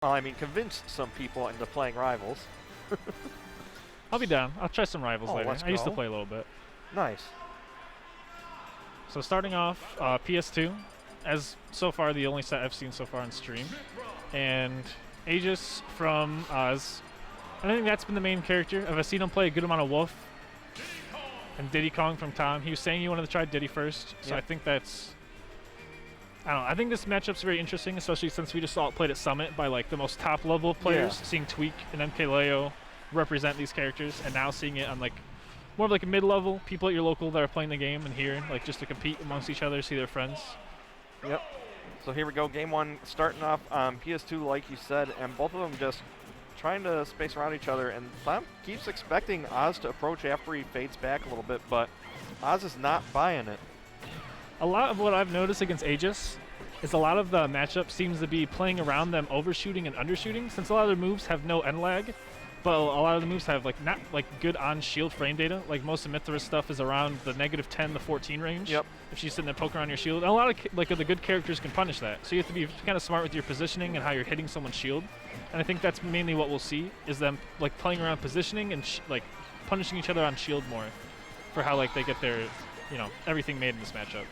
Well, I mean, convinced some people into playing Rivals. I'll be down. I'll try some Rivals later. Let's I used to go. play a little bit. Nice. So starting off, PS2, as so far the only set I've seen so far on stream, and Ageis from Oz. I think that's been the main character. I've seen him play a good amount of Wolf, and Diddy Kong from Tom. He was saying he wanted to try Diddy first, so I think that's... I don't know. I think this matchup's very interesting, especially since we just saw it played at Summit by like the most top level players, seeing Tweak and MKLeo represent these characters, and now seeing it on like more of like a mid-level, people at your local that are playing the game and here, like just to compete amongst each other, see their friends. Yep. So here we go, game one starting off on PS2 like you said, and both of them just trying to space around each other, and thom keeps expecting Oz to approach after he fades back a little bit, but Oz is not buying it. A lot of what I've noticed against Aegis is a lot of the matchup seems to be playing around them overshooting and undershooting, since a lot of their moves have no end lag, but a lot of the moves have like not like good on shield frame data. Like most of Mithra's stuff is around the -10 to 14 range. Yep. If she's sitting there poking around your shield, and a lot of like the good characters can punish that. So you have to be kind of smart with your positioning and how you're hitting someone's shield. And I think that's mainly what we'll see is them like playing around positioning and like punishing each other on shield more, for how like they get their everything made in this matchup.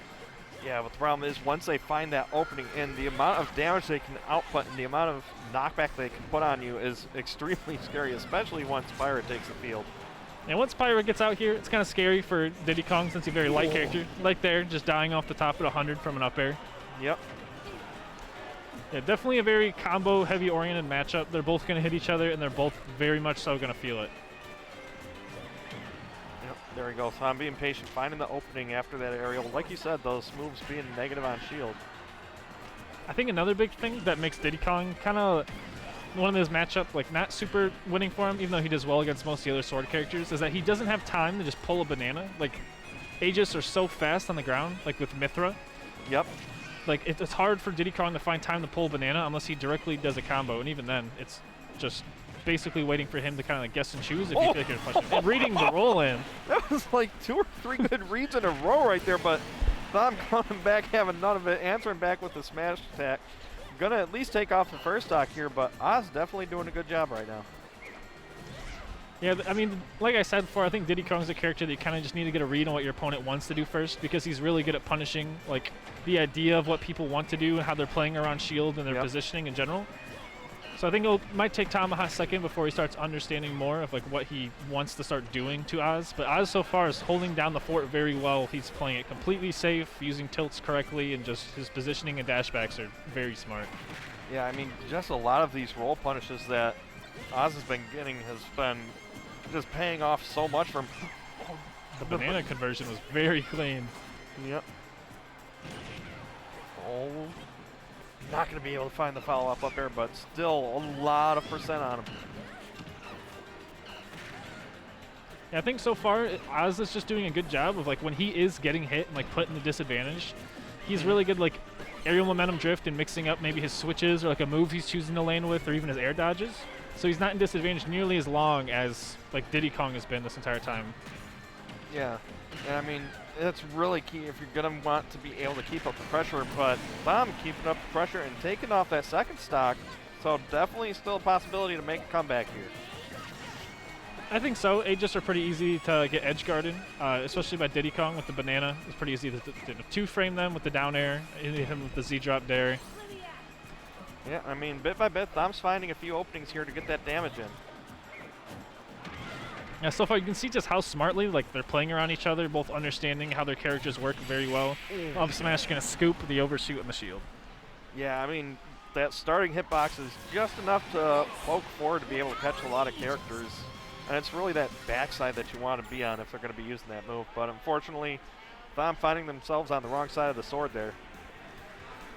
Yeah, but the problem is once they find that opening in, the amount of damage they can output and the amount of knockback they can put on you is extremely scary, especially once Pirate takes the field. And once Pirate gets out here, it's kind of scary for Diddy Kong since he's a very light character. Like there, just dying off the top at 100 from an up air. Yep. Yeah, definitely a very combo heavy oriented matchup. They're both going to hit each other and they're both very much so going to feel it. There we go. So I'm being patient, finding the opening after that aerial. Like you said, those moves being negative on shield. I think another big thing that makes Diddy Kong kind of one of those matchup, like not super winning for him, even though he does well against most of the other sword characters, is that he doesn't have time to just pull a banana. Like, Aegis are so fast on the ground, like with Mithra. Yep. Like, it's hard for Diddy Kong to find time to pull a banana unless he directly does a combo, and even then, it's just basically waiting for him to kind of like guess and choose if you feel like you're punching. And reading the roll in. That was like 2 or 3 good reads in a row right there, but thom coming back, having none of it, answering back with the smash attack. Gonna at least take off the first stock here, but Oz definitely doing a good job right now. Yeah, I mean, like I said before, I think Diddy Kong's a character that you kind of just need to get a read on what your opponent wants to do first, because he's really good at punishing like the idea of what people want to do and how they're playing around shield and their positioning in general. So I think it might take Tom a hot second before he starts understanding more of like what he wants to start doing to Oz. But Oz so far is holding down the fort very well. He's playing it completely safe, using tilts correctly, and just his positioning and dashbacks are very smart. Yeah, I mean, just a lot of these roll punishes that Oz has been getting has been just paying off so much from... The banana conversion was very clean. Yep. Oh... Not going to be able to find the follow-up up there, but still a lot of percent on him. Yeah, I think so far, Oz is just doing a good job of, like, when he is getting hit and, like, put in the disadvantage, he's really good, like, aerial momentum drift and mixing up maybe his switches or, like, a move he's choosing to lane with or even his air dodges. So he's not in disadvantage nearly as long as, like, Diddy Kong has been this entire time. Yeah, and I mean, it's really key if you're going to want to be able to keep up the pressure, but thom keeping up the pressure and taking off that second stock, so definitely still a possibility to make a comeback here. I think so. Aegis are pretty easy to get edge guarded, especially by Diddy Kong with the banana. It's pretty easy to two-frame them with the down air, hit him with the Z-drop dare. Yeah, I mean, bit by bit, thom's finding a few openings here to get that damage in. Yeah, so far you can see just how smartly like they're playing around each other, both understanding how their characters work very well. Up smash gonna scoop the overshoot and the shield. Yeah, I mean, that starting hitbox is just enough to poke forward to be able to catch a lot of characters. And it's really that backside that you want to be on if they're going to be using that move. But unfortunately, thom finding themselves on the wrong side of the sword there.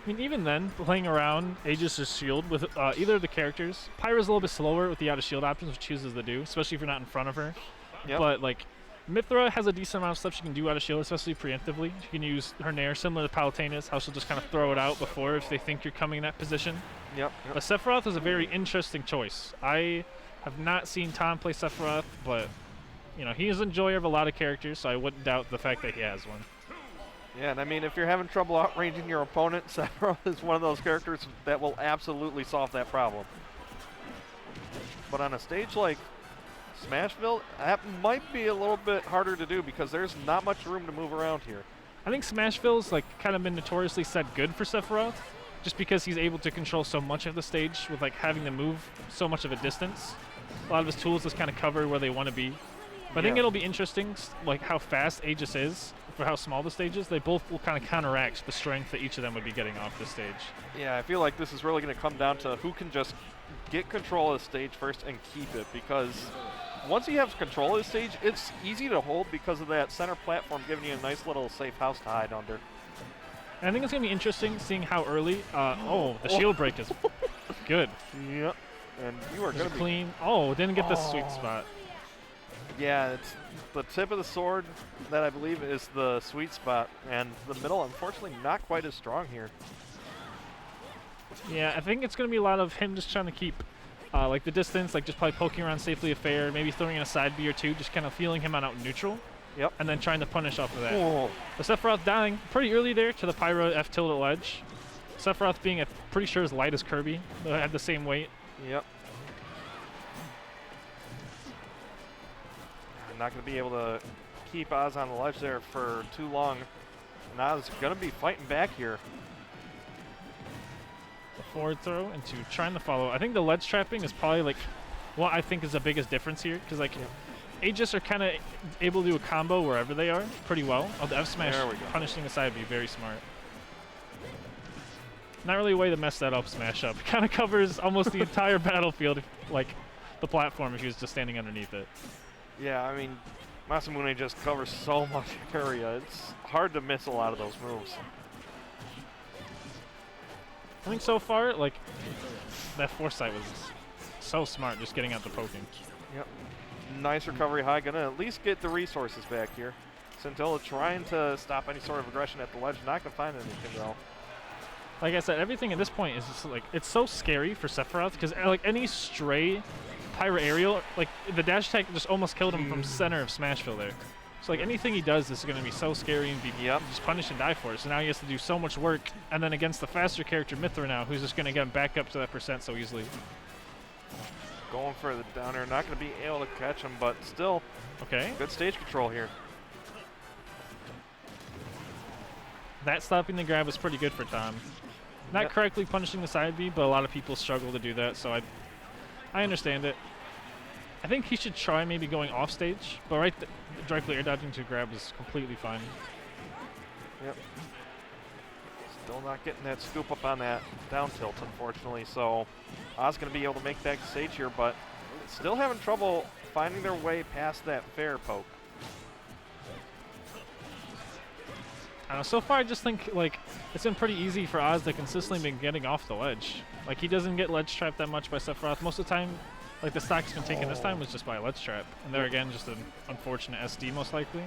I mean, even then, playing around Aegis' shield with either of the characters, Pyra's a little bit slower with the out-of-shield options, which chooses to do, especially if you're not in front of her. Yep. But, like, Mithra has a decent amount of stuff she can do out-of-shield, especially preemptively. She can use her Nair, similar to Palutena's, how she'll just kind of throw it out before if they think you're coming in that position. Yep. But Sephiroth is a very interesting choice. I have not seen Thom play Sephiroth, but, you know, he is an enjoyer of a lot of characters, so I wouldn't doubt the fact that he has one. Yeah, and I mean, if you're having trouble outranging your opponent, Sephiroth is one of those characters that will absolutely solve that problem. but on a stage like Smashville, that might be a little bit harder to do because there's not much room to move around here. I think Smashville's like kind of been notoriously set good for Sephiroth, just because he's able to control so much of the stage with like having to move so much of a distance. A lot of his tools just kind of cover where they want to be. But I think it'll be interesting, like how fast Aegis is for how small the stage is. They both will kind of counteract the strength that each of them would be getting off the stage. Yeah, I feel like this is really going to come down to who can just get control of the stage first and keep it, because once you have control of the stage, it's easy to hold because of that center platform giving you a nice little safe house to hide under. And I think it's going to be interesting seeing how early. The shield break is good. Yep. And you are going to be clean. Oh, didn't get the sweet spot. Yeah, it's the tip of the sword that I believe is the sweet spot, and the middle, unfortunately, not quite as strong here. Yeah, I think it's going to be a lot of him just trying to keep like the distance, like just probably poking around safely a fair, maybe throwing in a side B or two, just kind of feeling him out neutral. Yep. And then trying to punish off of that. Oh. The Sephiroth dying pretty early there to the Pyro F tilde ledge. Sephiroth being pretty sure as light as Kirby. They had the same weight. Yep. I'm not going to be able to keep Oz on the ledge there for too long. And Oz is going to be fighting back here. The forward throw into trying to follow. I think the ledge trapping is probably like what I think is the biggest difference here, because like Aegis are kind of able to do a combo wherever they are pretty well. Oh, the F smash punishing the side B, very smart. Not really a way to mess that up smash up. It kind of covers almost the entire battlefield, like the platform, if he was just standing underneath it. Yeah, I mean, Masamune just covers so much area. It's hard to miss a lot of those moves. I think so far, like, that foresight was so smart, just getting out the poking. Yep. Nice recovery high. Gonna at least get the resources back here. Scintilla trying to stop any sort of aggression at the ledge. Not gonna find anything though. Like I said, everything at this point is just like, it's so scary for Sephiroth, because like any stray Pyro aerial, like the dash attack just almost killed him from center of Smashville there. So like anything he does is going to be so scary and be just punish and die for it. So now he has to do so much work, and then against the faster character Mithra now, who's just going to get him back up to that percent so easily. Going for the downer, not going to be able to catch him, but still, good stage control here. That stopping the grab was pretty good for Thom. Not correctly punishing the side B, but a lot of people struggle to do that, so I understand it. I think he should try maybe going off stage, but directly air dodging to grab is completely fine. Yep. Still not getting that scoop up on that down tilt, unfortunately, so Oz going to be able to make back the stage here, but still having trouble finding their way past that fair poke. So far, I just think like it's been pretty easy for Oz to consistently be getting off the ledge. Like he doesn't get ledge trapped that much by Sephiroth. Most of the time, like the stock's been taken this time was just by a ledge trap, and there again, just an unfortunate SD most likely.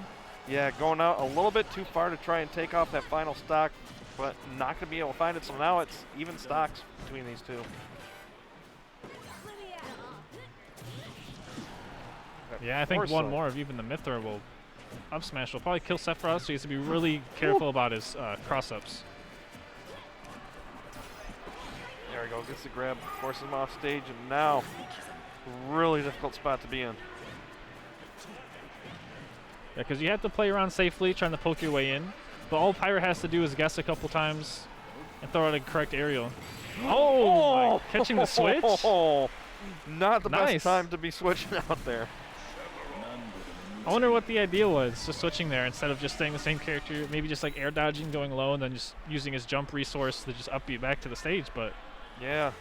Yeah, going out a little bit too far to try and take off that final stock, but not going to be able to find it. So now it's even stocks between these two. Yeah, I think one more of even the Mithra will up smash will probably kill Sephiroth, so he has to be really careful about his cross-ups. There we go, gets the grab, forces him off stage, and now really difficult spot to be in. Yeah, because you have to play around safely, trying to poke your way in, but all Pyro has to do is guess a couple times and throw out a correct aerial. Oh! Catching the switch? Not the best time to be switching out there. I wonder what the idea was, just switching there instead of just staying the same character, maybe just like air dodging, going low, and then just using his jump resource to just upbeat back to the stage. But yeah,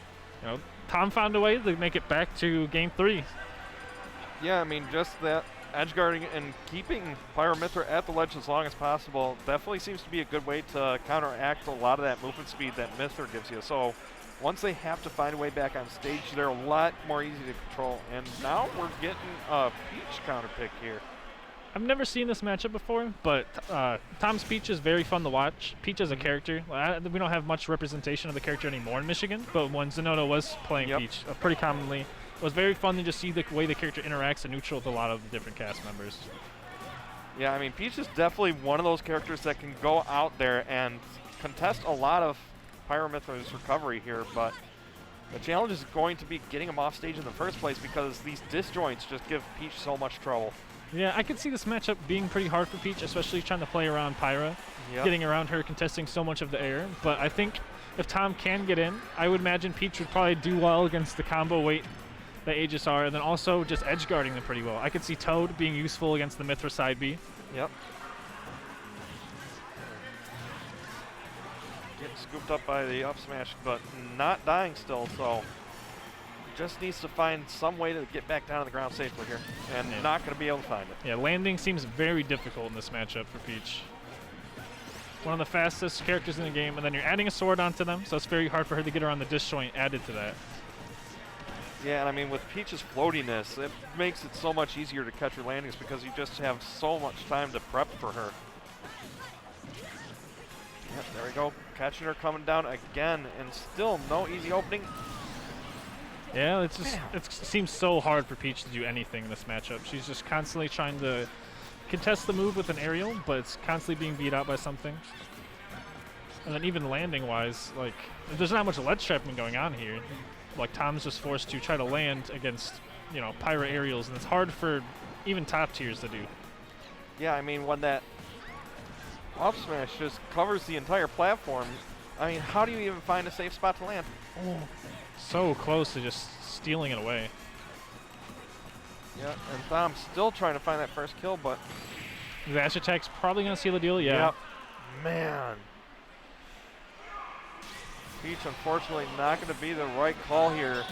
you know, Thom found a way to make it back to game 3. Yeah, I mean, just that edge guarding and keeping Pyro Mithra at the ledge as long as possible definitely seems to be a good way to counteract a lot of that movement speed that Mithra gives you. So once they have to find a way back on stage, they're a lot more easy to control. And now we're getting a Peach counter pick here. I've never seen this matchup before, but Thom's Peach is very fun to watch. Peach as a character, we don't have much representation of the character anymore in Michigan, but when Zenodo was playing Peach pretty commonly, it was very fun to just see the way the character interacts and neutral with a lot of the different cast members. Yeah, I mean, Peach is definitely one of those characters that can go out there and contest a lot of Pyro Mithra's recovery here, but The challenge is going to be getting him off stage in the first place because these disjoints just give Peach so much trouble. Yeah, I could see this matchup being pretty hard for Peach, especially trying to play around Pyra, getting around her, contesting so much of the air. But I think if Thom can get in, I would imagine Peach would probably do well against the combo weight that Ageis are, and then also just edge guarding them pretty well. I could see Toad being useful against the Mithra side B. Yep. Getting scooped up by the up smash, but not dying still, so just needs to find some way to get back down to the ground safely here, and not going to be able to find it. Yeah, landing seems very difficult in this matchup for Peach. One of the fastest characters in the game, and then you're adding a sword onto them, so it's very hard for her to get around the disjoint added to that. Yeah, and I mean, with Peach's floatiness, it makes it so much easier to catch her landings because you just have so much time to prep for her. Yep, there we go. Catching her coming down again, and still no easy opening. Yeah, it's just it seems so hard for Peach to do anything in this matchup. She's just constantly trying to contest the move with an aerial, but it's constantly being beat out by something. And then even landing-wise, like, there's not much ledge trapping going on here. Like, Thom's just forced to try to land against, you know, Pyra aerials, and it's hard for even top tiers to do. Yeah, I mean, when that up smash just covers the entire platform, I mean, how do you even find a safe spot to land? Oh. So close to just stealing it away. Yeah, and Thom's still trying to find that first kill, but the dash attack's probably going to seal the deal, yeah. Yep. Man. Peach, unfortunately, not going to be the right call here.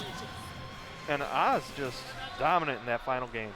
And Oz just dominant in that final game.